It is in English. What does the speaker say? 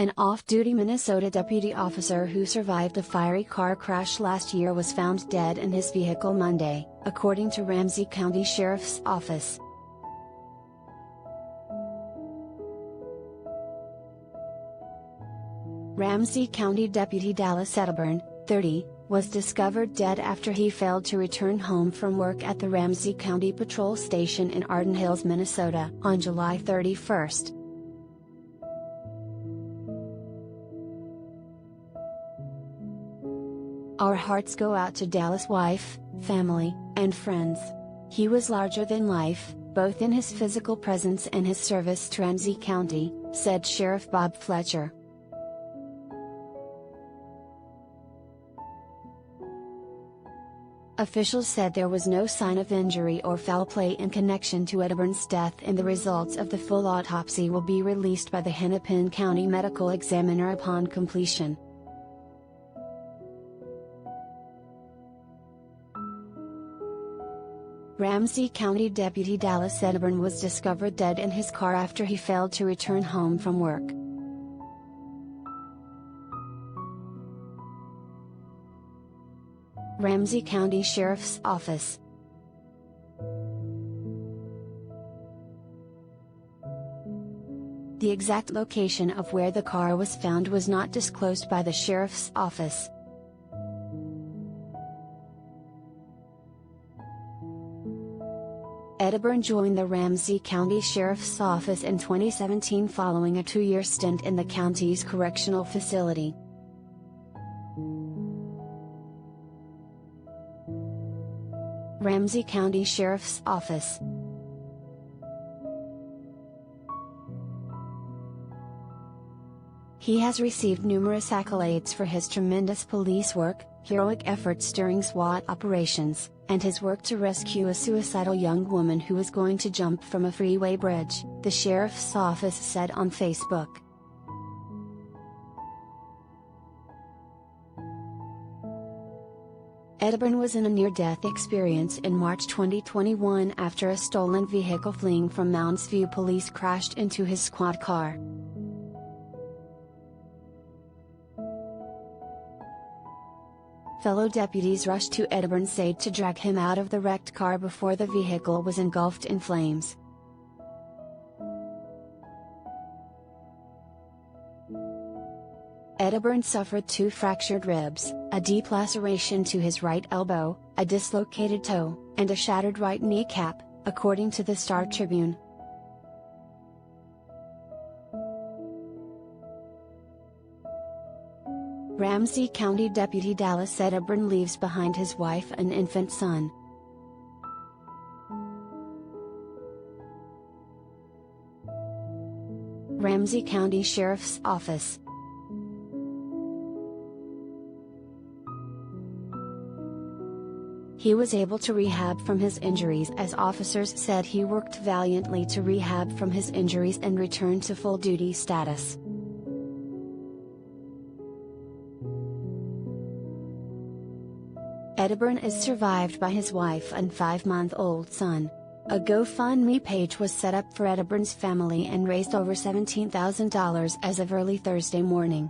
An off-duty Minnesota deputy officer who survived a fiery car crash last year was found dead in his vehicle Monday, according to Ramsey County Sheriff's Office. Ramsey County Deputy Dallas Edeburn, 30, was discovered dead after he failed to return home from work at the Ramsey County Patrol station in Arden Hills, Minnesota, on July 31. Our hearts go out to Dallas' wife, family, and friends. He was larger than life, both in his physical presence and his service to Ramsey County, said Sheriff Bob Fletcher. Officials said there was no sign of injury or foul play in connection to Edeburn's death, and the results of the full autopsy will be released by the Hennepin County Medical Examiner upon completion. Ramsey County Deputy Dallas Edeburn was discovered dead in his car after he failed to return home from work. Ramsey County Sheriff's Office. The exact location of where the car was found was not disclosed by the Sheriff's Office. Edeburn joined the Ramsey County Sheriff's Office in 2017 following a 2-year stint in the county's correctional facility. Ramsey County Sheriff's Office. He has received numerous accolades for his tremendous police work, heroic efforts during SWAT operations, and his work to rescue a suicidal young woman who was going to jump from a freeway bridge, the Sheriff's Office said on Facebook. Edeburn was in a near-death experience in March 2021 after a stolen vehicle fleeing from Mounds View police crashed into his squad car. Fellow deputies rushed to Edeburn's aid to drag him out of the wrecked car before the vehicle was engulfed in flames. Edeburn suffered 2 fractured ribs, a deep laceration to his right elbow, a dislocated toe, and a shattered right kneecap, according to the Star Tribune. Ramsey County Deputy Dallas Edeburn leaves behind his wife and infant son. Ramsey County Sheriff's Office. He was able to rehab from his injuries, as officers said he worked valiantly to rehab from his injuries and return to full duty status. Edeburn is survived by his wife and 5-month-old son. A GoFundMe page was set up for Edeburn's family and raised over $17,000 as of early Thursday morning.